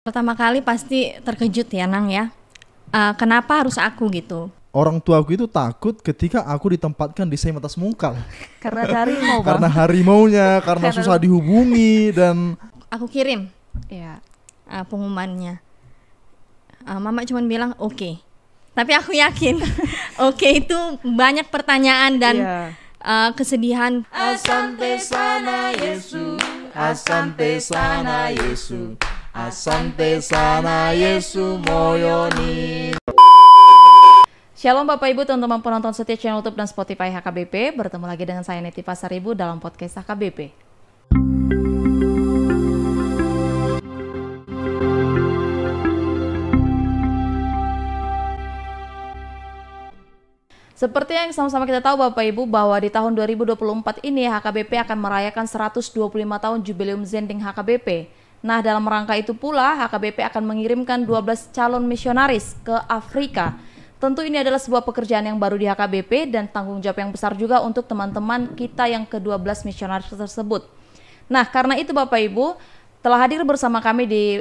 Pertama kali pasti terkejut ya Nang ya. Kenapa harus aku gitu? Orang tuaku itu takut ketika aku ditempatkan di Seimatas Mungkal. Karena dari mau Karena bang. harimaunya, karena susah dihubungi dan Aku kirim Ya. pengumumannya. Mama cuma bilang oke. Tapi aku yakin oke itu banyak pertanyaan dan Iya. kesedihan. Asante sana Yesu, asante sana Yesu, asante sana Yesu moyoni. Shalom Bapak Ibu, teman-teman penonton setia channel YouTube dan Spotify HKBP. Bertemu lagi dengan saya Neti Pasaribu dalam podcast HKBP. Seperti yang sama-sama kita tahu Bapak Ibu bahwa di tahun 2024 ini HKBP akan merayakan 125 tahun Jubileum Zending HKBP. Nah, dalam rangka itu pula HKBP akan mengirimkan 12 calon misionaris ke Afrika. Tentu ini adalah sebuah pekerjaan yang baru di HKBP dan tanggung jawab yang besar juga untuk teman-teman kita yang ke-12 misionaris tersebut. Nah, karena itu Bapak Ibu telah hadir bersama kami di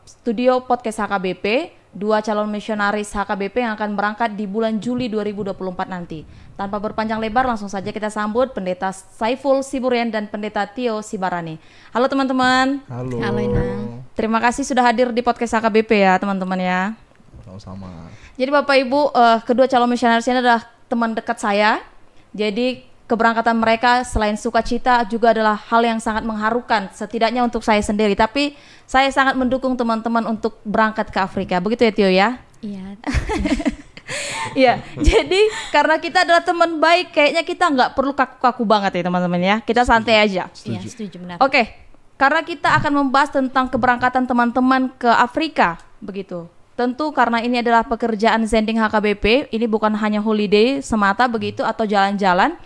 studio podcast HKBP, dua calon misionaris HKBP yang akan berangkat di bulan Juli 2024 nanti. Tanpa berpanjang lebar, langsung saja kita sambut Pendeta Saiful Siburian dan Pendeta Tio Sibarani. Halo teman-teman. Halo. Halo, Inang. Terima kasih sudah hadir di podcast HKBP ya teman-teman ya. Sama-sama. Jadi Bapak Ibu, kedua calon misionaris ini adalah teman dekat saya. Jadi keberangkatan mereka selain sukacita juga adalah hal yang sangat mengharukan, setidaknya untuk saya sendiri. Tapi saya sangat mendukung teman-teman untuk berangkat ke Afrika. Begitu ya Tio ya? Iya. Iya, jadi karena kita adalah teman baik, kayaknya kita nggak perlu kaku-kaku banget ya teman-teman ya. Kita santai aja. Iya, setuju benar. Oke, karena kita akan membahas tentang keberangkatan teman-teman ke Afrika, begitu. Tentu karena ini adalah pekerjaan Zending HKBP, ini bukan hanya holiday semata begitu atau jalan-jalan.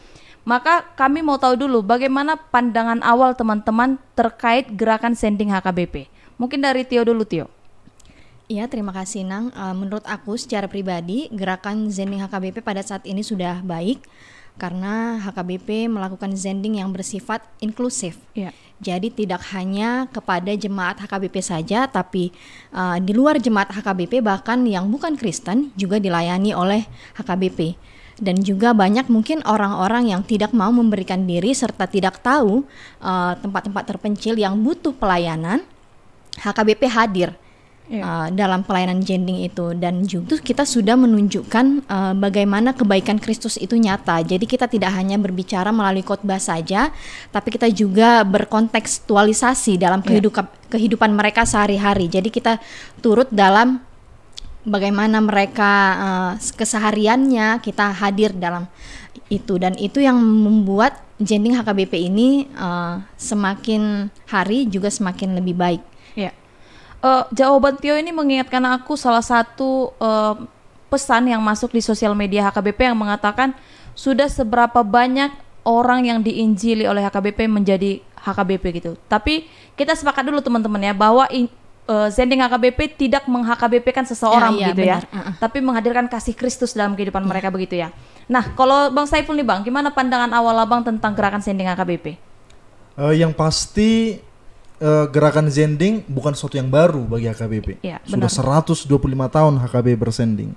Maka kami mau tahu dulu bagaimana pandangan awal teman-teman terkait gerakan Zending HKBP. Mungkin dari Tio dulu, Tio. Iya, terima kasih Nang. Menurut aku secara pribadi gerakan Zending HKBP pada saat ini sudah baik karena HKBP melakukan Zending yang bersifat inklusif. Iya. Jadi tidak hanya kepada jemaat HKBP saja, tapi di luar jemaat HKBP bahkan yang bukan Kristen juga dilayani oleh HKBP. Dan juga banyak mungkin orang-orang yang tidak mau memberikan diri serta tidak tahu tempat-tempat terpencil yang butuh pelayanan, HKBP hadir dalam pelayanan Zending itu. Dan juga kita sudah menunjukkan bagaimana kebaikan Kristus itu nyata. Jadi kita tidak hanya berbicara melalui khotbah saja, tapi kita juga berkontekstualisasi dalam kehidupan mereka sehari-hari. Jadi kita turut dalam bagaimana mereka kesehariannya, kita hadir dalam itu. Dan itu yang membuat Zending HKBP ini semakin hari juga semakin lebih baik. Ya. Jawaban Tio ini mengingatkan aku salah satu pesan yang masuk di sosial media HKBP yang mengatakan sudah seberapa banyak orang yang diinjili oleh HKBP menjadi HKBP gitu. Tapi kita sepakat dulu teman-teman ya bahwa Zending HKBP tidak meng-HKBP-kan seseorang begitu benar. ya, tapi menghadirkan kasih Kristus dalam kehidupan mereka begitu ya. Nah, kalau Bang Saiful nih Bang, gimana pandangan awal Abang tentang gerakan Zending HKBP? Yang pasti gerakan Zending bukan sesuatu yang baru bagi HKBP. Ya, Sudah benar. 125 tahun HKBP bersending.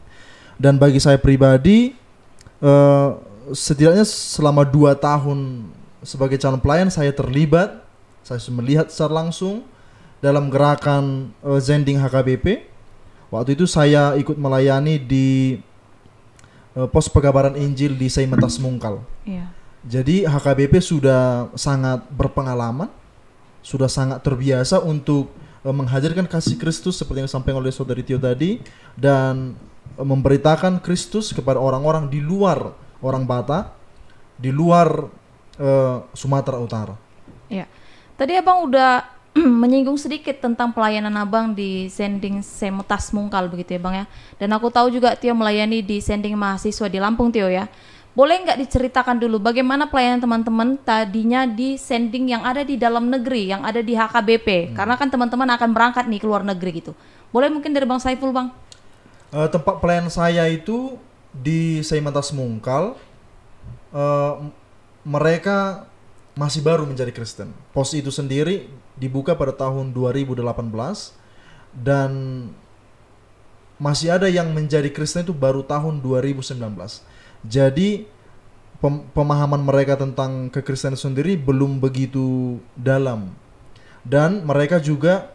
Dan bagi saya pribadi, setidaknya selama 2 tahun sebagai calon pelayan saya terlibat, saya melihat secara langsung dalam gerakan Zending HKBP. Waktu itu saya ikut melayani di pos pengabaran Injil di Seimatas Mungkal. Iya. Jadi HKBP sudah sangat berpengalaman, sudah sangat terbiasa untuk menghadirkan kasih Kristus seperti yang disampaikan oleh Saudari Tio tadi, dan memberitakan Kristus kepada orang-orang di luar orang Batak, di luar Sumatera Utara. Iya. Tadi Abang udah menyinggung sedikit tentang pelayanan Abang di Zending Seimatas Mungkal begitu ya Bang ya. Dan aku tahu juga Tio melayani di Zending mahasiswa di Lampung Tio ya. Boleh nggak diceritakan dulu bagaimana pelayanan teman-teman tadinya di Zending yang ada di dalam negeri, yang ada di HKBP? Karena kan teman-teman akan berangkat nih ke luar negeri gitu. Boleh mungkin dari Bang Saiful Bang? Tempat pelayanan saya itu di Seimatas Mungkal, mereka masih baru menjadi Kristen. Pos itu sendiri dibuka pada tahun 2018 dan masih ada yang menjadi Kristen itu baru tahun 2019. Jadi pemahaman mereka tentang kekristenan sendiri belum begitu dalam, dan mereka juga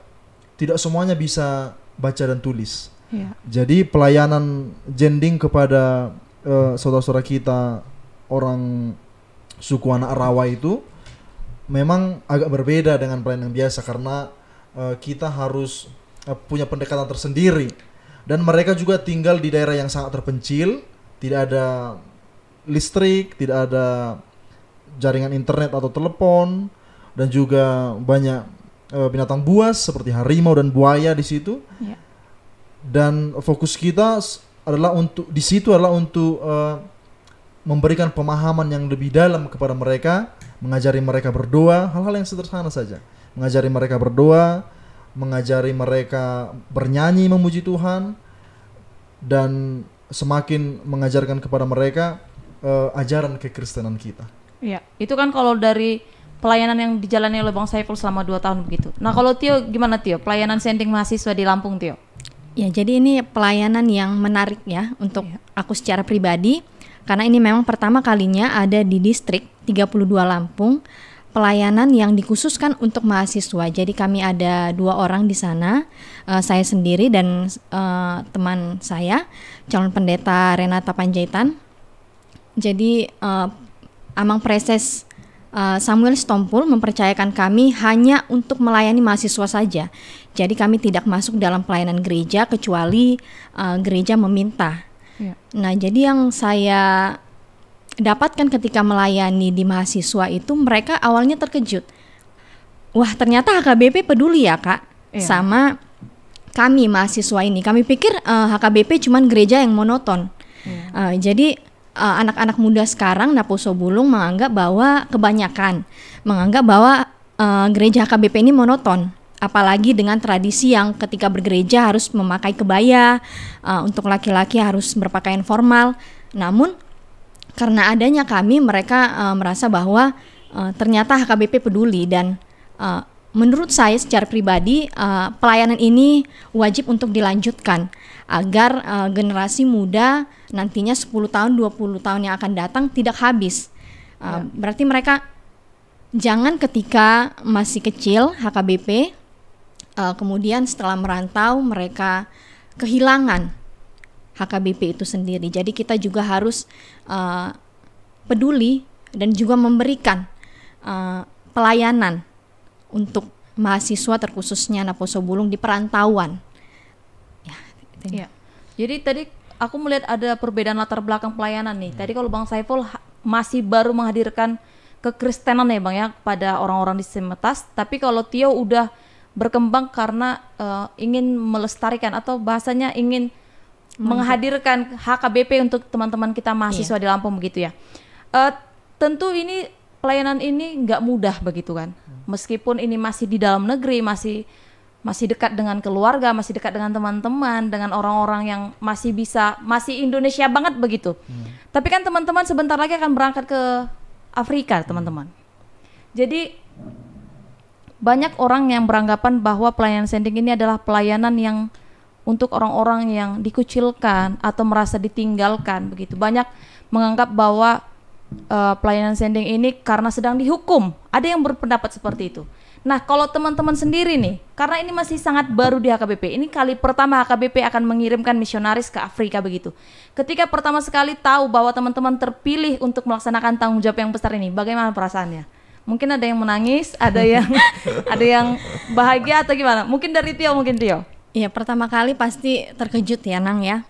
tidak semuanya bisa baca dan tulis. Jadi pelayanan Zending kepada saudara-saudara kita orang suku anak Rawa itu memang agak berbeda dengan pelayanan biasa, karena kita harus punya pendekatan tersendiri, dan mereka juga tinggal di daerah yang sangat terpencil, tidak ada listrik, tidak ada jaringan internet atau telepon, dan juga banyak binatang buas seperti harimau dan buaya di situ. Dan fokus kita adalah untuk di situ adalah untuk memberikan pemahaman yang lebih dalam kepada mereka, mengajari mereka berdoa, hal-hal yang sederhana saja, mengajari mereka berdoa, mengajari mereka bernyanyi memuji Tuhan, dan semakin mengajarkan kepada mereka ajaran kekristenan kita. Iya, itu kan kalau dari pelayanan yang dijalani oleh Bang Saiful selama 2 tahun begitu. Nah, kalau Tio gimana Tio? Pelayanan Zending mahasiswa di Lampung, Tio? Ya, jadi ini pelayanan yang menarik ya untuk aku secara pribadi, karena ini memang pertama kalinya ada di distrik 32 Lampung, pelayanan yang dikhususkan untuk mahasiswa. Jadi kami ada 2 orang di sana, saya sendiri dan teman saya, calon pendeta Renata Panjaitan. Jadi Amang Preses Samuel Stompul mempercayakan kami hanya untuk melayani mahasiswa saja. Jadi kami tidak masuk dalam pelayanan gereja kecuali gereja meminta. Nah, jadi yang saya dapatkan ketika melayani di mahasiswa itu, mereka awalnya terkejut. Wah, ternyata HKBP peduli ya Kak sama kami mahasiswa ini. Kami pikir HKBP cuman gereja yang monoton. Jadi anak-anak muda sekarang Naposo Bulung menganggap bahwa gereja HKBP ini monoton, apalagi dengan tradisi yang ketika bergereja harus memakai kebaya, untuk laki-laki harus berpakaian formal. Namun karena adanya kami, mereka merasa bahwa ternyata HKBP peduli, dan menurut saya secara pribadi pelayanan ini wajib untuk dilanjutkan agar generasi muda nantinya 10 tahun, 20 tahun yang akan datang tidak habis. Berarti mereka jangan ketika masih kecil HKBP, kemudian setelah merantau mereka kehilangan HKBP itu sendiri. Jadi kita juga harus peduli dan juga memberikan pelayanan untuk mahasiswa terkhususnya Naposo Bulung di perantauan. Jadi tadi aku melihat ada perbedaan latar belakang pelayanan nih. Tadi kalau Bang Saiful masih baru menghadirkan kekristenan ya Bang ya pada orang-orang di Semetas, tapi kalau Tio udah berkembang karena ingin melestarikan atau bahasanya ingin menghadirkan HKBP untuk teman-teman kita mahasiswa di Lampung begitu ya. Tentu ini pelayanan ini nggak mudah begitu kan. Meskipun ini masih di dalam negeri, masih dekat dengan keluarga, masih dekat dengan teman-teman, dengan orang-orang yang masih Indonesia banget begitu. Tapi kan teman-teman sebentar lagi akan berangkat ke Afrika, teman-teman. Jadi banyak orang yang beranggapan bahwa pelayanan Zending ini adalah pelayanan yang untuk orang-orang yang dikucilkan atau merasa ditinggalkan begitu. Banyak menganggap bahwa pelayanan Zending ini karena sedang dihukum. Ada yang berpendapat seperti itu. Nah, kalau teman-teman sendiri nih, karena ini masih sangat baru di HKBP, ini kali pertama HKBP akan mengirimkan misionaris ke Afrika begitu. Ketika pertama sekali tahu bahwa teman-teman terpilih untuk melaksanakan tanggung jawab yang besar ini, bagaimana perasaannya? Mungkin ada yang menangis, ada yang bahagia atau gimana? Mungkin dari Tio, Iya, pertama kali pasti terkejut ya, Nang ya.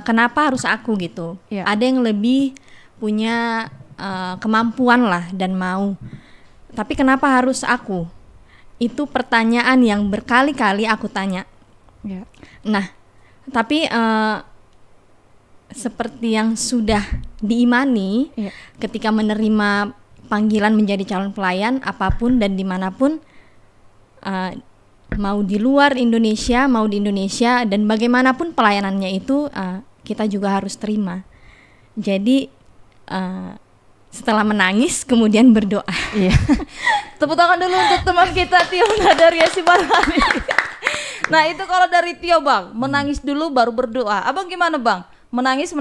Kenapa harus aku gitu? Ada yang lebih punya kemampuan lah dan mau. Tapi kenapa harus aku? Itu pertanyaan yang berkali-kali aku tanya. Nah, tapi seperti yang sudah diimani, ketika menerima panggilan menjadi calon pelayan apapun dan dimanapun, mau di luar Indonesia, mau di Indonesia, dan bagaimanapun pelayanannya itu kita juga harus terima. Jadi setelah menangis kemudian berdoa. Tepuk tangan dulu untuk teman kita Tio Nadaria Sibarani. Nah itu kalau dari Tio Bang, menangis dulu baru berdoa. Abang gimana Bang? Menangis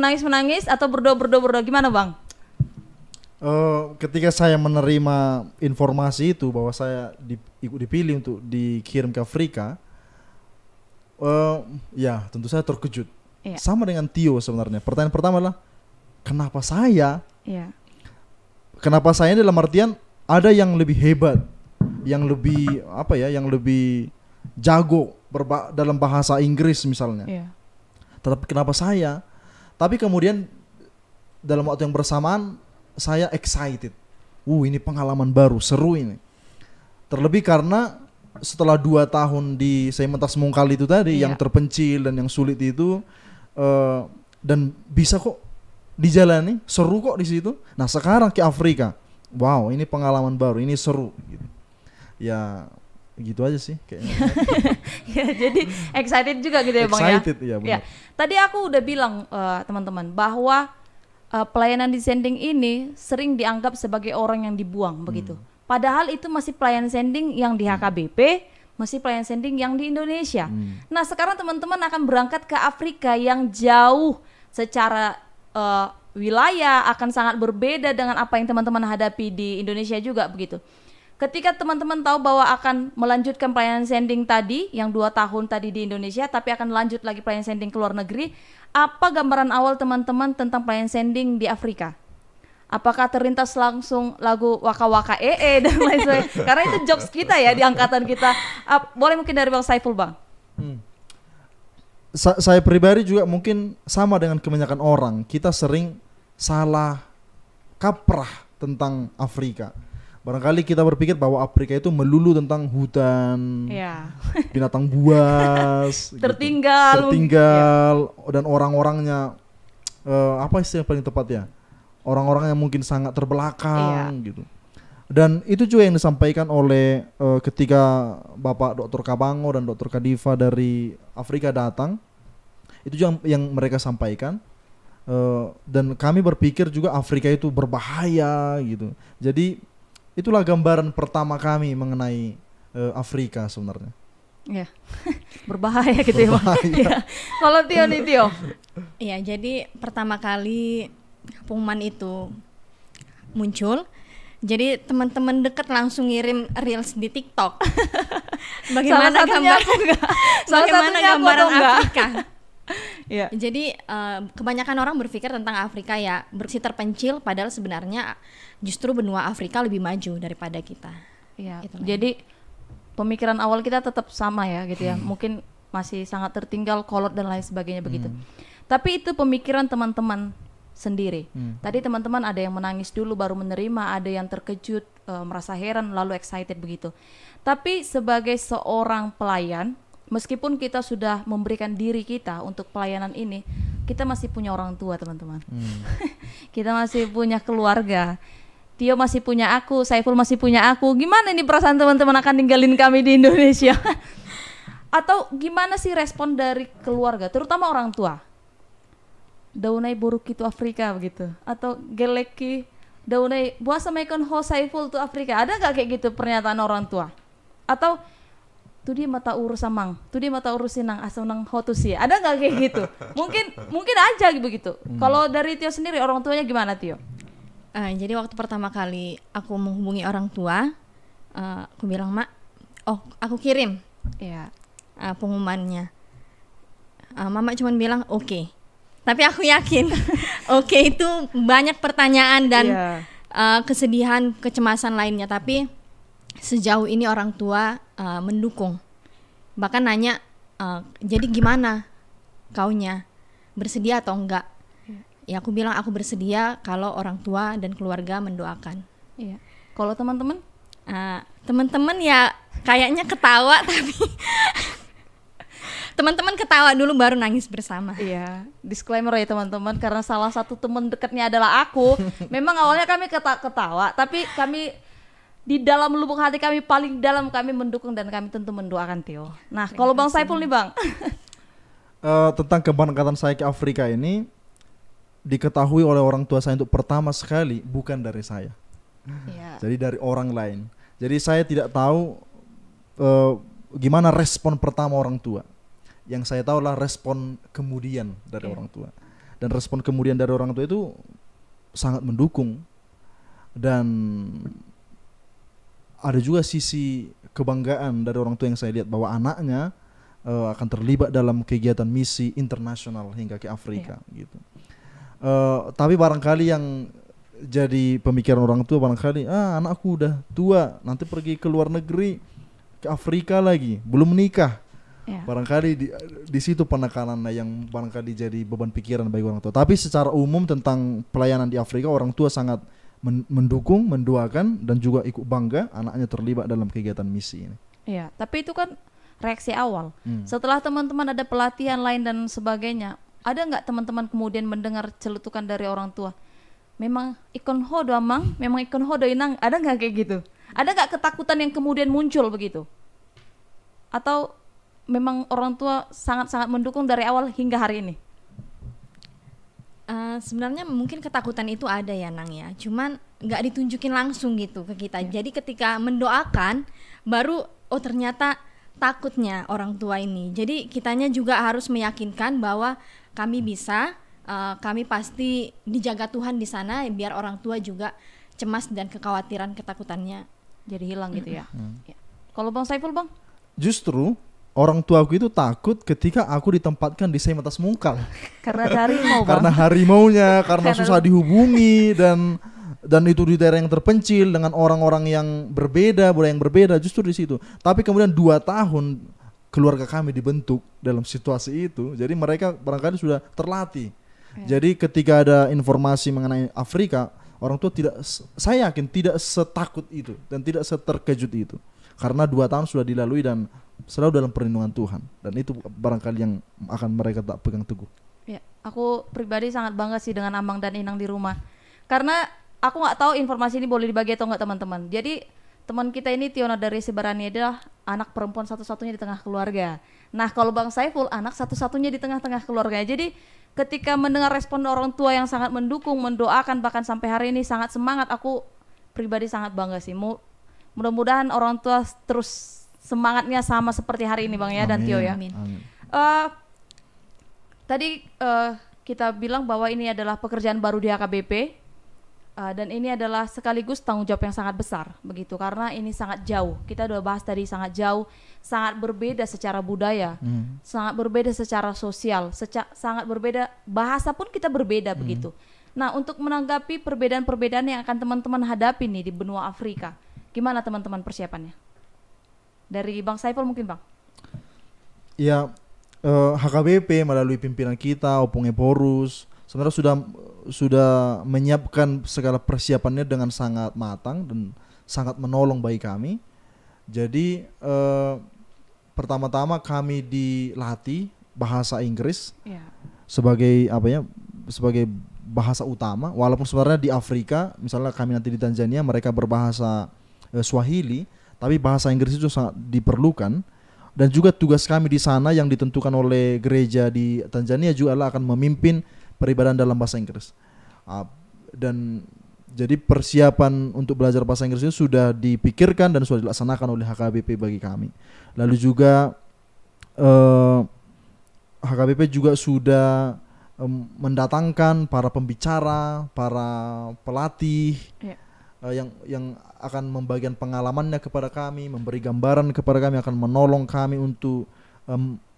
atau berdoa gimana Bang? Ketika saya menerima informasi itu bahwa saya dipilih untuk dikirim ke Afrika, ya tentu saya terkejut. Iya. Sama dengan Tio sebenarnya. Pertanyaan pertama adalah kenapa saya? Iya. Kenapa saya dalam artian ada yang lebih hebat, yang lebih yang lebih jago dalam bahasa Inggris misalnya. Iya. Tetapi kenapa saya? Tapi kemudian dalam waktu yang bersamaan saya excited. Ini pengalaman baru, seru ini. Terlebih karena setelah 2 tahun di Sementas Mungkal itu tadi, yang terpencil dan yang sulit itu, dan bisa kok dijalani, seru kok di situ. Nah sekarang ke Afrika, wow ini pengalaman baru, ini seru. Gitu. Ya gitu aja sih kayaknya. Ya, jadi excited juga gitu ya Bang ya. Excited ya benar. Ya. Tadi aku udah bilang teman-teman bahwa pelayanan di sending ini sering dianggap sebagai orang yang dibuang begitu. Padahal itu masih pelayanan sending yang di HKBP, masih pelayanan sending yang di Indonesia. Nah sekarang teman-teman akan berangkat ke Afrika yang jauh secara wilayah, akan sangat berbeda dengan apa yang teman-teman hadapi di Indonesia juga begitu. Ketika teman-teman tahu bahwa akan melanjutkan pelayanan sending tadi yang 2 tahun tadi di Indonesia, tapi akan lanjut lagi pelayanan sending ke luar negeri, apa gambaran awal teman-teman tentang pelayanan sending di Afrika? Apakah terlintas langsung lagu Waka Waka dan lain sebagainya? Karena itu jokes kita ya di angkatan kita. Boleh mungkin dari Bang Saiful Bang? Saya pribadi juga mungkin sama dengan kebanyakan orang, kita sering salah kaprah tentang Afrika. Barangkali kita berpikir bahwa Afrika itu melulu tentang hutan, binatang buas, tertinggal, dan orang-orangnya apa istilah paling tepat ya? Orang-orangnya mungkin sangat terbelakang gitu. Dan itu juga yang disampaikan oleh ketika Bapak Dr. Kabango dan Dr. Kadifa dari Afrika datang, itu juga yang mereka sampaikan. Dan kami berpikir juga Afrika itu berbahaya gitu. Jadi itulah gambaran pertama kami mengenai Afrika sebenarnya. Ya, berbahaya gitu ya. Kalau Tio nih Tio. Ya, jadi pertama kali pengumuman itu muncul, jadi teman-teman dekat langsung ngirim reels di TikTok. Bagaimana gambaran Afrika? Ya. Jadi kebanyakan orang berpikir tentang Afrika ya bersih terpencil, padahal sebenarnya justru benua Afrika lebih maju daripada kita. Ya. Jadi pemikiran awal kita tetap sama ya gitu ya. Mungkin masih sangat tertinggal, kolot dan lain sebagainya begitu. Tapi itu pemikiran teman-teman sendiri. Tadi teman-teman ada yang menangis dulu baru menerima, ada yang terkejut, merasa heran lalu excited begitu. Tapi sebagai seorang pelayan, meskipun kita sudah memberikan diri kita untuk pelayanan ini, kita masih punya orang tua teman-teman. Kita masih punya keluarga. Tio masih punya aku, Saiful masih punya aku. Gimana nih perasaan teman-teman akan ninggalin kami di Indonesia? Atau gimana sih respon dari keluarga, terutama orang tua? Daunai buruk itu Afrika begitu, atau geleki daunai buasa maikon ho Saiful tu Afrika. Ada nggak kayak gitu pernyataan orang tua? Atau tuh dia mata urus samang, tuh dia mata urus sinang asal nang hotusi. Ada nggak kayak gitu? Mungkin aja begitu. Kalau dari Tio sendiri, orang tuanya gimana Tio? Jadi waktu pertama kali aku menghubungi orang tua, aku bilang Mak, aku kirim pengumumannya. Mama cuma bilang oke. Tapi aku yakin oke itu banyak pertanyaan dan kesedihan, kecemasan lainnya. Tapi sejauh ini orang tua mendukung. Bahkan nanya, jadi gimana kaunya? Bersedia atau enggak? Ya aku bilang aku bersedia kalau orang tua dan keluarga mendoakan. Iya. Kalau teman-teman? Teman-teman ya kayaknya ketawa tapi teman-teman ketawa dulu baru nangis bersama. Iya, disclaimer ya teman-teman, karena salah satu teman dekatnya adalah aku. Memang awalnya kami ketawa, tapi kami di dalam lubuk hati kami paling dalam kami mendukung dan kami tentu mendoakan Tio. Nah, kalau Bang Saiful nih Bang. Tentang keberangkatan saya ke Afrika ini diketahui oleh orang tua saya untuk pertama sekali bukan dari saya. Jadi dari orang lain. Jadi saya tidak tahu gimana respon pertama orang tua. Yang saya tahu lah respon kemudian dari orang tua. Dan respon kemudian dari orang tua itu sangat mendukung. Dan ada juga sisi kebanggaan dari orang tua yang saya lihat bahwa anaknya akan terlibat dalam kegiatan misi internasional hingga ke Afrika gitu. Tapi barangkali yang jadi pemikiran orang tua barangkali anakku udah tua nanti pergi ke luar negeri ke Afrika lagi belum menikah. Barangkali di situ penekanannya yang barangkali jadi beban pikiran bagi orang tua. Tapi secara umum tentang pelayanan di Afrika orang tua sangat mendukung, mendoakan dan juga ikut bangga anaknya terlibat dalam kegiatan misi ini. Iya, tapi itu kan reaksi awal. Setelah teman-teman ada pelatihan lain dan sebagainya, ada nggak teman-teman kemudian mendengar celutukan dari orang tua? Memang ikon hodo amang, memang ikon hodo inang, ada nggak kayak gitu? Ada nggak ketakutan yang kemudian muncul begitu? Atau memang orang tua sangat-sangat mendukung dari awal hingga hari ini? Sebenarnya mungkin ketakutan itu ada ya Nang ya, cuman nggak ditunjukin langsung gitu ke kita. Jadi ketika mendoakan baru ternyata takutnya orang tua ini. Jadi kitanya juga harus meyakinkan bahwa kami bisa, kami pasti dijaga Tuhan di sana, biar orang tua juga cemas dan kekhawatiran ketakutannya jadi hilang gitu ya. Kalau Bang Saiful Bang? Justru orang tuaku itu takut ketika aku ditempatkan di Semetas Mungkal. Karena harimau Bang. Karena harimaunya, karena susah dihubungi dan itu di daerah yang terpencil dengan orang-orang yang berbeda, budaya yang berbeda, justru di situ. Tapi kemudian 2 tahun keluarga kami dibentuk dalam situasi itu, jadi mereka barangkali sudah terlatih. Jadi ketika ada informasi mengenai Afrika, orang tua saya yakin tidak setakut itu dan tidak seterkejut itu. Karena 2 tahun sudah dilalui dan selalu dalam perlindungan Tuhan, dan itu barangkali yang akan mereka tak pegang teguh. Ya, aku pribadi sangat bangga sih dengan Amang dan Inang di rumah, karena aku nggak tahu informasi ini boleh dibagi atau nggak teman-teman. Jadi teman kita ini Tiona dari Sebarani adalah anak perempuan satu-satunya di tengah keluarga. Nah kalau Bang Saiful anak satu-satunya di tengah-tengah keluarganya. Jadi ketika mendengar respon orang tua yang sangat mendukung, mendoakan, bahkan sampai hari ini sangat semangat, aku pribadi sangat bangga sih. Mudah-mudahan orang tua terus semangatnya sama seperti hari ini Bang ya. Amin. Dan Tio ya. Amin. Tadi kita bilang bahwa ini adalah pekerjaan baru di HKBP, dan ini adalah sekaligus tanggung jawab yang sangat besar begitu, karena ini sangat jauh. Kita udah bahas tadi sangat jauh, sangat berbeda secara budaya, sangat berbeda secara sosial, sangat berbeda, bahasa pun kita berbeda begitu. Nah untuk menanggapi perbedaan-perbedaan yang akan teman-teman hadapi nih di benua Afrika, gimana teman-teman persiapannya? Dari Bang Saiful mungkin Bang. Ya, HKBP melalui pimpinan kita Opung Eporus sebenarnya sudah menyiapkan segala persiapannya dengan sangat matang dan sangat menolong bagi kami. Jadi pertama-tama kami dilatih bahasa Inggris sebagai sebagai bahasa utama. Walaupun sebenarnya di Afrika, misalnya kami nanti di Tanzania, mereka berbahasa Swahili, tapi bahasa Inggris itu sangat diperlukan. Dan juga tugas kami di sana yang ditentukan oleh gereja di Tanzania juga adalah akan memimpin peribadahan dalam bahasa Inggris. Dan jadi persiapan untuk belajar bahasa Inggris itu sudah dipikirkan dan sudah dilaksanakan oleh HKBP bagi kami. Lalu juga HKBP juga sudah mendatangkan para pembicara, para pelatih yang akan membagikan pengalamannya kepada kami, memberi gambaran kepada kami, akan menolong kami untuk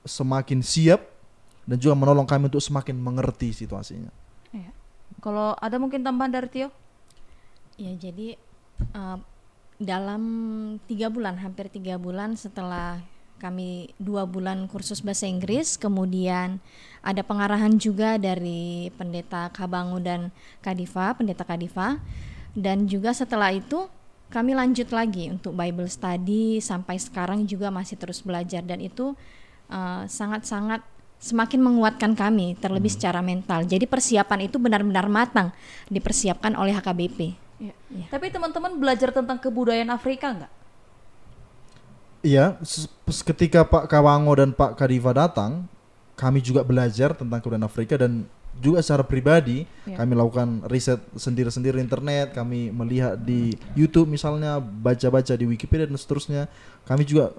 semakin siap dan juga menolong kami untuk semakin mengerti situasinya. Kalau ada mungkin tambahan dari Tio? Ya jadi dalam 3 bulan, hampir 3 bulan setelah kami 2 bulan kursus bahasa Inggris, kemudian ada pengarahan juga dari pendeta Kabangu dan Kadifa, pendeta Kadifa. Dan juga setelah itu kami lanjut lagi untuk Bible study, sampai sekarang juga masih terus belajar, dan itu sangat-sangat semakin menguatkan kami, terlebih secara mental. Jadi persiapan itu benar-benar matang dipersiapkan oleh HKBP. Ya. Tapi teman-teman belajar tentang kebudayaan Afrika nggak? Iya, ketika Pak Kawango dan Pak Kadifa datang, kami juga belajar tentang kebudayaan Afrika, dan juga secara pribadi kami lakukan riset sendiri-sendiri internet, kami melihat di YouTube misalnya, baca-baca di Wikipedia dan seterusnya. Kami juga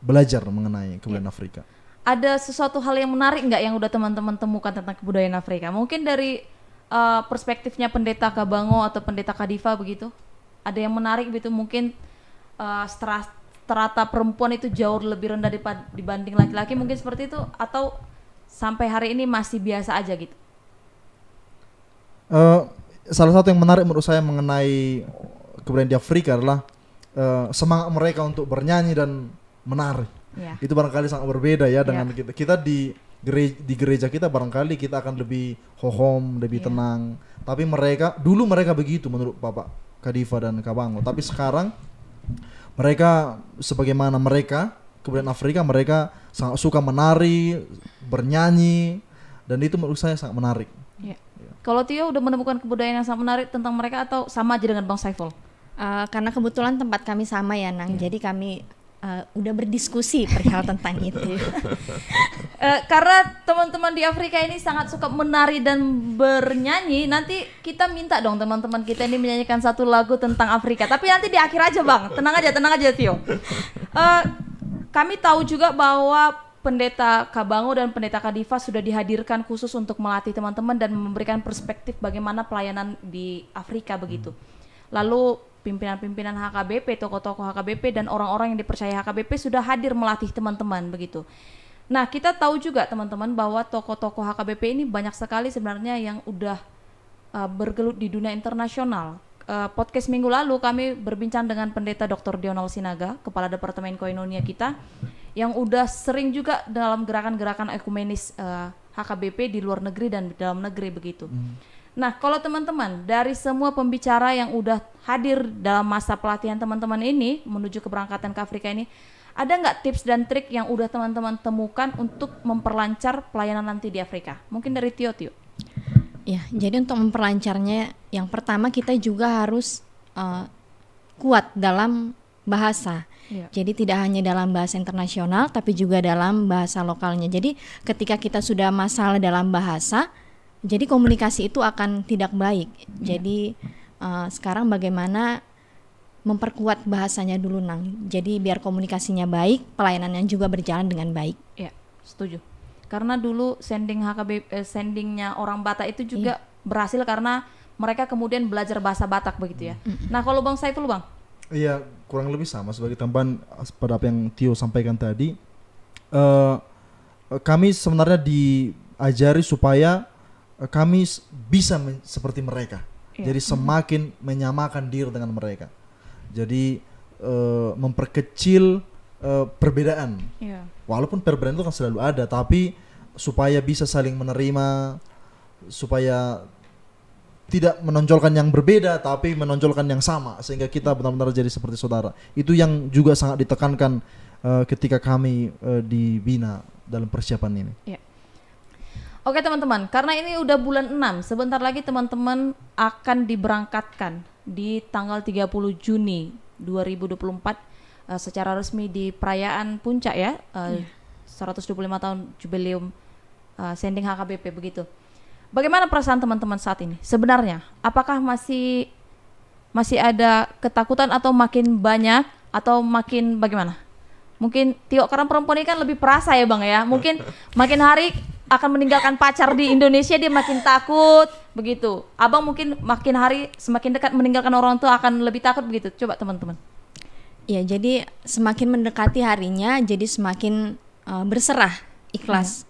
belajar mengenai kebudayaan Afrika. Ada sesuatu hal yang menarik nggak yang udah teman-teman temukan tentang kebudayaan Afrika? Mungkin dari perspektifnya pendeta Kabango atau pendeta Kadifa begitu, ada yang menarik gitu, mungkin strata perempuan itu jauh lebih rendah dibanding laki-laki, mungkin seperti itu, atau sampai hari ini masih biasa aja gitu? Salah satu yang menarik menurut saya mengenai kebudayaan di Afrika adalah semangat mereka untuk bernyanyi dan menari. Itu barangkali sangat berbeda ya dengan kita di gereja kita, barangkali kita akan lebih hohom, lebih tenang. Tapi dulu mereka begitu menurut Bapak Kadifa dan Kabango. Tapi sekarang mereka, sebagaimana mereka kebudayaan Afrika, mereka sangat suka menari, bernyanyi, dan itu menurut saya sangat menarik. Kalau Tio udah menemukan kebudayaan yang sangat menarik tentang mereka atau sama aja dengan Bang Saiful? Karena kebetulan tempat kami sama ya Nang, jadi kami udah berdiskusi perihal tentang itu. Karena teman-teman di Afrika ini sangat suka menari dan bernyanyi, nanti kita minta dong teman-teman kita ini menyanyikan satu lagu tentang Afrika. Tapi nanti di akhir aja Bang, tenang aja Tio. Kami tahu juga bahwa pendeta Kabango dan pendeta Kadifa sudah dihadirkan khusus untuk melatih teman-teman dan memberikan perspektif bagaimana pelayanan di Afrika begitu. Lalu pimpinan-pimpinan HKBP, tokoh-tokoh HKBP dan orang-orang yang dipercaya HKBP sudah hadir melatih teman-teman begitu. Nah, kita tahu juga teman-teman bahwa tokoh-tokoh HKBP ini banyak sekali sebenarnya yang udah bergelut di dunia internasional. Podcast minggu lalu kami berbincang dengan pendeta Dr. Dionald Sinaga, kepala Departemen Koinonia kita, yang udah sering juga dalam gerakan-gerakan ekumenis HKBP di luar negeri dan di dalam negeri begitu. Nah, kalau teman-teman dari semua pembicara yang udah hadir dalam masa pelatihan teman-teman ini menuju keberangkatan ke Afrika ini, ada nggak tips dan trik yang udah teman-teman temukan untuk memperlancar pelayanan nanti di Afrika? Mungkin dari Tio. Ya, jadi untuk memperlancarnya, yang pertama kita juga harus kuat dalam bahasa. Jadi tidak hanya dalam bahasa internasional, tapi juga dalam bahasa lokalnya. Jadi ketika kita sudah masalah dalam bahasa, jadi komunikasi itu akan tidak baik. Jadi sekarang bagaimana memperkuat bahasanya dulu Nang. Jadi biar komunikasinya baik, pelayanannya juga berjalan dengan baik. Ya, setuju. Karena dulu sendingnya orang Batak itu juga berhasil karena mereka kemudian belajar bahasa Batak begitu ya. Nah, kalau Bang Saiful Bang? Iya, kurang lebih sama sebagai tambahan pada apa yang Tio sampaikan tadi. Kami sebenarnya diajari supaya kami bisa seperti mereka. Jadi semakin menyamakan diri dengan mereka. Jadi memperkecil perbedaan. Walaupun perbedaan itu kan selalu ada, tapi supaya bisa saling menerima, supaya tidak menonjolkan yang berbeda tapi menonjolkan yang sama, sehingga kita benar-benar jadi seperti saudara. Itu yang juga sangat ditekankan ketika kami dibina dalam persiapan ini. Oke teman-teman, karena ini udah bulan 6, sebentar lagi teman-teman akan diberangkatkan di tanggal 30 Juni 2024 secara resmi di perayaan puncak ya, 125 tahun jubileum Sending HKBP begitu. Bagaimana perasaan teman-teman saat ini? Sebenarnya, apakah masih ada ketakutan atau makin banyak atau makin bagaimana? Mungkin Tio, karena perempuan ini kan lebih perasa ya Bang ya. Mungkin makin hari akan meninggalkan pacar di Indonesia dia makin takut begitu. Abang mungkin makin hari semakin dekat meninggalkan orang tua akan lebih takut begitu. Coba teman-teman. Ya, jadi semakin mendekati harinya jadi semakin berserah, ikhlas.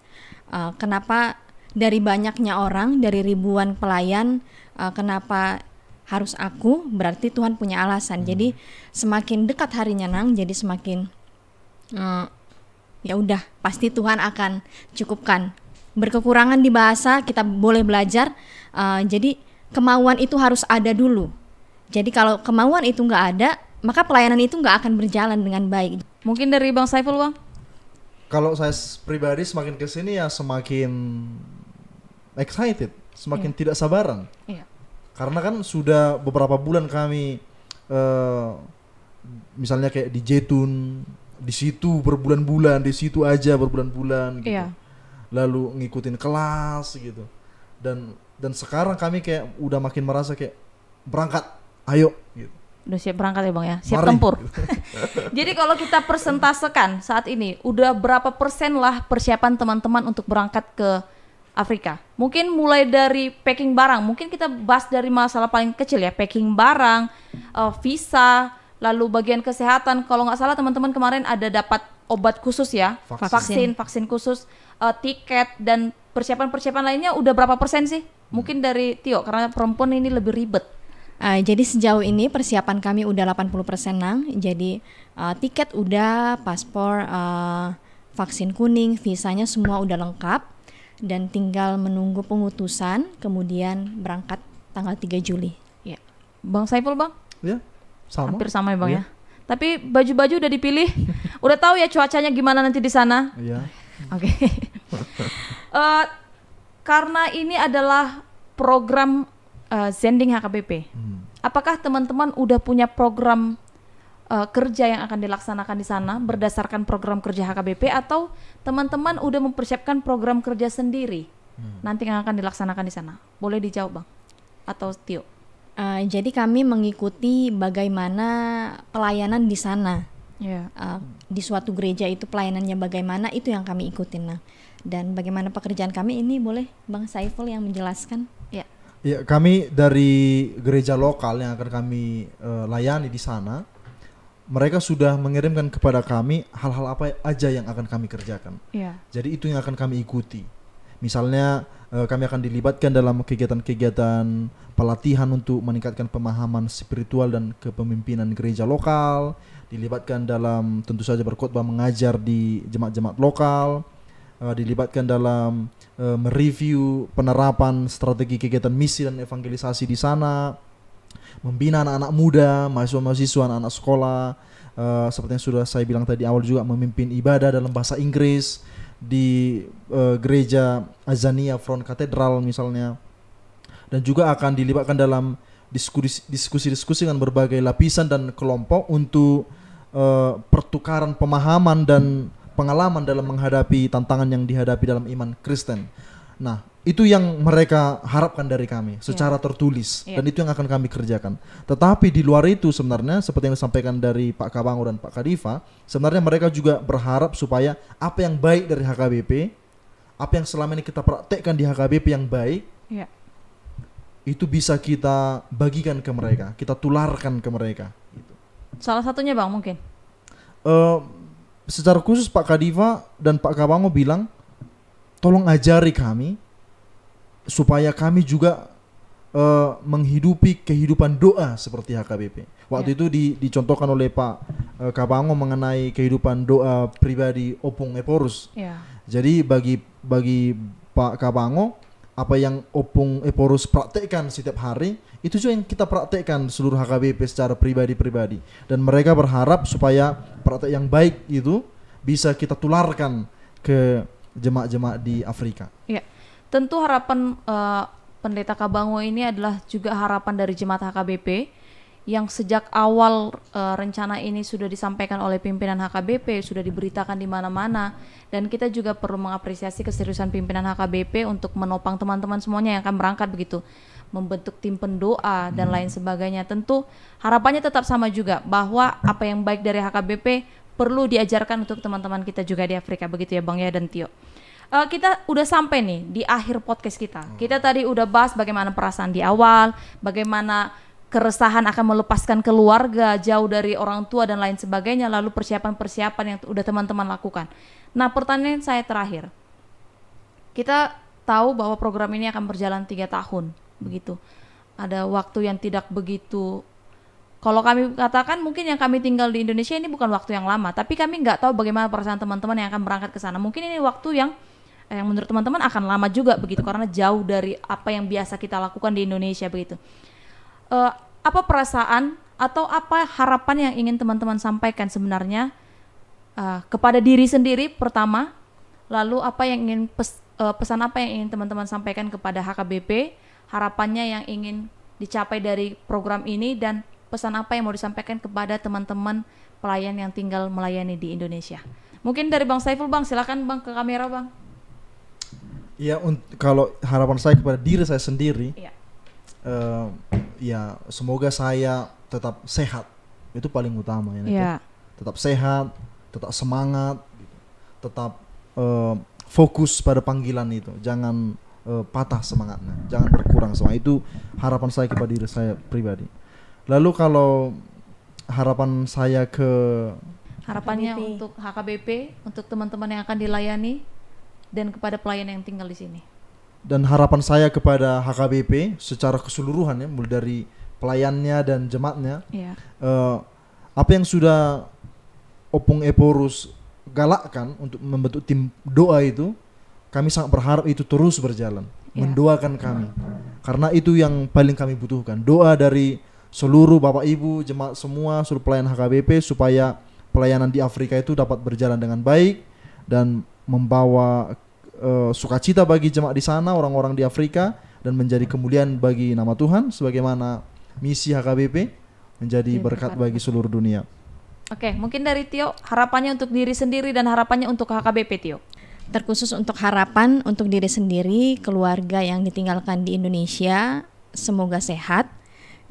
Kenapa dari banyaknya orang, dari ribuan pelayan, kenapa harus aku? Berarti Tuhan punya alasan. Jadi semakin dekat harinya Nang, jadi semakin ya udah pasti Tuhan akan cukupkan. Berkekurangan di bahasa kita boleh belajar. Jadi kemauan itu harus ada dulu. Jadi kalau kemauan itu nggak ada, maka pelayanan itu nggak akan berjalan dengan baik. Mungkin dari Bang Saiful Bang? Kalau saya pribadi semakin kesini ya semakin excited, semakin tidak sabaran. Karena kan sudah beberapa bulan kami misalnya kayak di Jetun, di situ berbulan-bulan, di situ aja berbulan-bulan gitu. Lalu ngikutin kelas gitu. Dan sekarang kami kayak udah makin merasa kayak berangkat, ayo gitu. Udah siap berangkat ya Bang ya, siap Mari. tempur. Jadi kalau kita persentasekan saat ini, udah berapa persen lah persiapan teman-teman untuk berangkat ke Afrika? Mungkin mulai dari packing barang, mungkin kita bahas dari masalah paling kecil ya, packing barang, visa, lalu bagian kesehatan. Kalau nggak salah teman-teman kemarin ada dapat obat khusus ya, vaksin khusus, tiket dan persiapan-persiapan lainnya udah berapa persen sih? Mungkin dari Tio, karena perempuan ini lebih ribet. Jadi sejauh ini persiapan kami udah 80% Nang. Jadi tiket udah, paspor, vaksin kuning, visanya semua udah lengkap dan tinggal menunggu pengutusan, kemudian berangkat tanggal 3 Juli. Ya. Bang Saiful Bang? Ya, sama. Hampir sama ya Bang Iya. ya. Tapi baju-baju udah dipilih. Udah tahu ya cuacanya gimana nanti di sana? Iya. Oke. Karena ini adalah program Zending HKBP. Apakah teman-teman udah punya program kerja yang akan dilaksanakan di sana berdasarkan program kerja HKBP, atau teman-teman udah mempersiapkan program kerja sendiri nanti yang akan dilaksanakan di sana? Boleh dijawab Bang atau Tio? Jadi kami mengikuti bagaimana pelayanan di sana. Ya. Di suatu gereja itu pelayanannya bagaimana, itu yang kami ikutin. Nah, dan bagaimana pekerjaan kami ini, boleh Bang Saiful yang menjelaskan? Ya. Ya, kami dari gereja lokal yang akan kami layani di sana, mereka sudah mengirimkan kepada kami hal-hal apa aja yang akan kami kerjakan. Ya. Jadi itu yang akan kami ikuti. Misalnya kami akan dilibatkan dalam kegiatan-kegiatan pelatihan untuk meningkatkan pemahaman spiritual dan kepemimpinan gereja lokal, dilibatkan dalam tentu saja berkhotbah mengajar di jemaat-jemaat lokal, dilibatkan dalam mereview penerapan strategi kegiatan misi dan evangelisasi di sana, membina anak-anak muda, mahasiswa-mahasiswa, anak-anak sekolah, seperti yang sudah saya bilang tadi awal juga, memimpin ibadah dalam bahasa Inggris di gereja Azania Front Katedral misalnya, dan juga akan dilibatkan dalam diskusi-diskusi dengan berbagai lapisan dan kelompok untuk pertukaran pemahaman dan pengalaman dalam menghadapi tantangan yang dihadapi dalam iman Kristen. Nah, itu yang mereka harapkan dari kami secara tertulis, dan itu yang akan kami kerjakan. Tetapi di luar itu sebenarnya seperti yang disampaikan dari Pak Kabango dan Pak Kadifa, sebenarnya mereka juga berharap supaya apa yang baik dari HKBP, apa yang selama ini kita praktekkan di HKBP yang baik, itu bisa kita bagikan ke mereka, kita tularkan ke mereka. Salah satunya Bang mungkin? Secara khusus Pak Kadifa dan Pak Kabango bilang, tolong ajari kami supaya kami juga menghidupi kehidupan doa seperti HKBP. Waktu itu dicontohkan oleh Pak Kabango mengenai kehidupan doa pribadi Opung Eporus. Jadi bagi Pak Kabango, apa yang Opung Eporus praktekkan setiap hari, itu juga yang kita praktekkan seluruh HKBP secara pribadi-pribadi. Dan mereka berharap supaya praktek yang baik itu bisa kita tularkan ke jemaat-jemaat di Afrika. Ya, tentu harapan Pendeta Kabango ini adalah juga harapan dari jemaat HKBP yang sejak awal rencana ini sudah disampaikan oleh pimpinan HKBP, sudah diberitakan di mana-mana, dan kita juga perlu mengapresiasi keseriusan pimpinan HKBP untuk menopang teman-teman semuanya yang akan berangkat begitu, membentuk tim pendoa dan lain sebagainya. Tentu harapannya tetap sama juga, bahwa apa yang baik dari HKBP perlu diajarkan untuk teman-teman kita juga di Afrika, begitu ya Bang ya dan Tio. Kita udah sampai nih di akhir podcast kita. Kita tadi udah bahas bagaimana perasaan di awal, bagaimana keresahan akan melepaskan keluarga jauh dari orang tua dan lain sebagainya, lalu persiapan-persiapan yang udah teman-teman lakukan. Nah, pertanyaan saya terakhir, kita tahu bahwa program ini akan berjalan 3 tahun, begitu. Ada waktu yang tidak begitu, kalau kami katakan mungkin yang kami tinggal di Indonesia ini bukan waktu yang lama, tapi kami nggak tahu bagaimana perasaan teman-teman yang akan berangkat ke sana. Mungkin ini waktu yang menurut teman-teman akan lama juga begitu, karena jauh dari apa yang biasa kita lakukan di Indonesia begitu. Apa perasaan atau apa harapan yang ingin teman-teman sampaikan sebenarnya kepada diri sendiri pertama, lalu apa yang ingin pesan apa yang ingin teman-teman sampaikan kepada HKBP, harapannya yang ingin dicapai dari program ini, dan pesan apa yang mau disampaikan kepada teman-teman pelayan yang tinggal melayani di Indonesia. Mungkin dari Bang Saiful, Bang, silakan Bang, ke kamera Bang. Ya, kalau harapan saya kepada diri saya sendiri, ya semoga saya tetap sehat, itu paling utama ya. Iya. Tetap sehat, tetap semangat, gitu. Tetap fokus pada panggilan itu, jangan patah semangatnya, jangan berkurang semangat. Itu harapan saya kepada diri saya pribadi. Lalu kalau harapan saya harapannya HKBP. untuk HKBP, untuk teman-teman yang akan dilayani dan kepada pelayan yang tinggal di sini. dan harapan saya kepada HKBP secara keseluruhan ya, mulai dari pelayannya dan jemaatnya, Iya. apa yang sudah Opung Eporus galakkan untuk membentuk tim doa itu, kami sangat berharap itu terus berjalan, mendoakan kami, karena itu yang paling kami butuhkan, doa dari seluruh Bapak Ibu jemaat semua, seluruh pelayan HKBP, supaya pelayanan di Afrika itu dapat berjalan dengan baik dan membawa sukacita bagi jemaat di sana, orang-orang di Afrika, dan menjadi kemuliaan bagi nama Tuhan, sebagaimana misi HKBP menjadi berkat bagi seluruh dunia. Oke, mungkin dari Tio, harapannya untuk diri sendiri dan harapannya untuk HKBP, Tio. Terkhusus untuk harapan untuk diri sendiri, keluarga yang ditinggalkan di Indonesia, semoga sehat.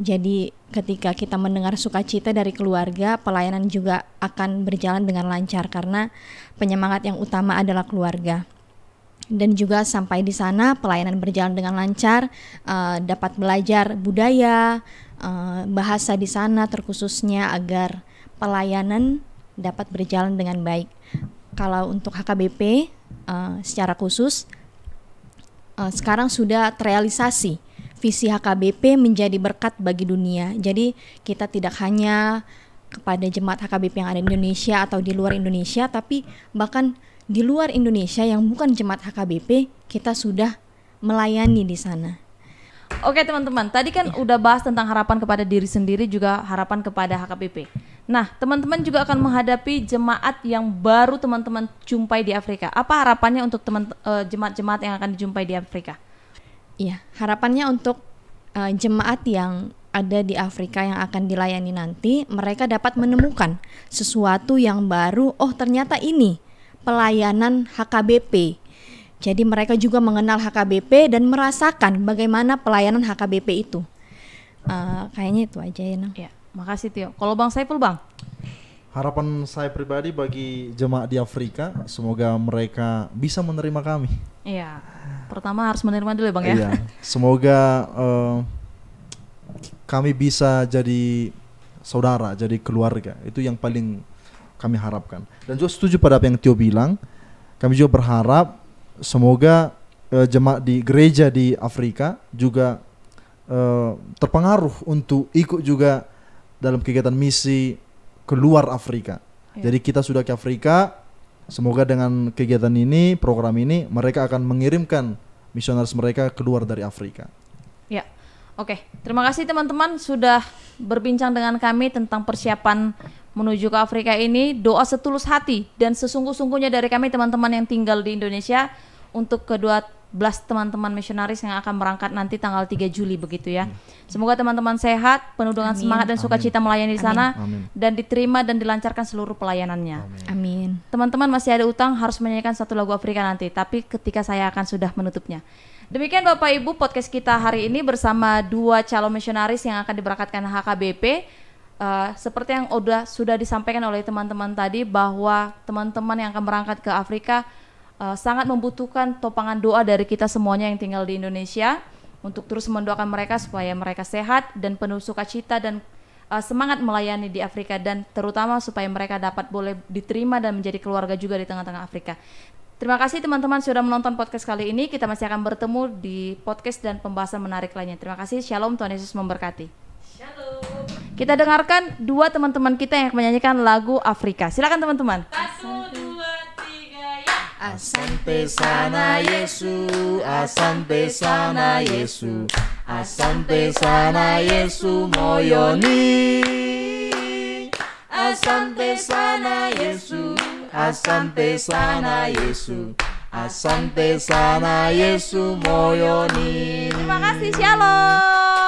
Jadi ketika kita mendengar sukacita dari keluarga, pelayanan juga akan berjalan dengan lancar karena penyemangat yang utama adalah keluarga. Dan juga sampai di sana pelayanan berjalan dengan lancar, dapat belajar budaya, bahasa di sana terkhususnya agar pelayanan dapat berjalan dengan baik. Kalau untuk HKBP secara khusus sekarang sudah terrealisasi visi HKBP menjadi berkat bagi dunia. Jadi kita tidak hanya kepada jemaat HKBP yang ada di Indonesia atau di luar Indonesia, tapi bahkan di luar Indonesia yang bukan jemaat HKBP kita sudah melayani di sana. Oke teman-teman, tadi kan udah bahas tentang harapan kepada diri sendiri, juga harapan kepada HKBP. Nah, teman-teman juga akan menghadapi jemaat yang baru teman-teman jumpai di Afrika. Apa harapannya untuk jemaat-jemaat yang akan dijumpai di Afrika? Iya, harapannya untuk jemaat yang ada di Afrika yang akan dilayani nanti, mereka dapat menemukan sesuatu yang baru. Oh, ternyata ini pelayanan HKBP. Jadi mereka juga mengenal HKBP dan merasakan bagaimana pelayanan HKBP itu. Kayaknya itu aja ya, Nang. Ya, makasih Tio. Kalau Bang Saiful, Bang? Harapan saya pribadi bagi jemaat di Afrika, semoga mereka bisa menerima kami. Iya. Pertama harus menerima dulu ya, Bang ya. Iya. Semoga kami bisa jadi saudara, jadi keluarga. Itu yang paling kami harapkan. Dan juga setuju pada apa yang Tio bilang. Kami juga berharap semoga jemaat di gereja di Afrika juga terpengaruh untuk ikut juga dalam kegiatan misi keluar Afrika. Jadi kita sudah ke Afrika, semoga dengan kegiatan ini, program ini, mereka akan mengirimkan misionaris mereka keluar dari Afrika. Ya, oke. Terima kasih teman-teman sudah berbincang dengan kami tentang persiapan menuju ke Afrika ini. Doa setulus hati dan sesungguh-sungguhnya dari kami teman-teman yang tinggal di Indonesia untuk kedua belas teman-teman misionaris yang akan berangkat nanti tanggal 3 Juli begitu ya. Semoga teman-teman sehat, penuh dengan semangat dan sukacita melayani di sana, dan diterima dan dilancarkan seluruh pelayanannya. Amin. Teman-teman masih ada utang harus menyanyikan satu lagu Afrika nanti, tapi ketika saya akan sudah menutupnya. Demikian Bapak Ibu podcast kita hari ini bersama dua calon misionaris yang akan diberangkatkan HKBP. Seperti yang sudah disampaikan oleh teman-teman tadi, bahwa teman-teman yang akan berangkat ke Afrika sangat membutuhkan topangan doa dari kita semuanya yang tinggal di Indonesia untuk terus mendoakan mereka supaya mereka sehat dan penuh sukacita dan semangat melayani di Afrika, dan terutama supaya mereka dapat boleh diterima dan menjadi keluarga juga di tengah-tengah Afrika. Terima kasih teman-teman sudah menonton podcast kali ini. Kita masih akan bertemu di podcast dan pembahasan menarik lainnya. Terima kasih. Shalom, Tuhan Yesus memberkati. Shalom. Kita dengarkan dua teman-teman kita yang menyanyikan lagu Afrika. Silakan teman-teman. 1, 2, 3, ya. Asante sana Yesu, asante sana Yesu, asante sana Yesu moyoni. Asante sana Yesu, asante sana Yesu, asante sana Yesu moyoni. Terima kasih. Shalom.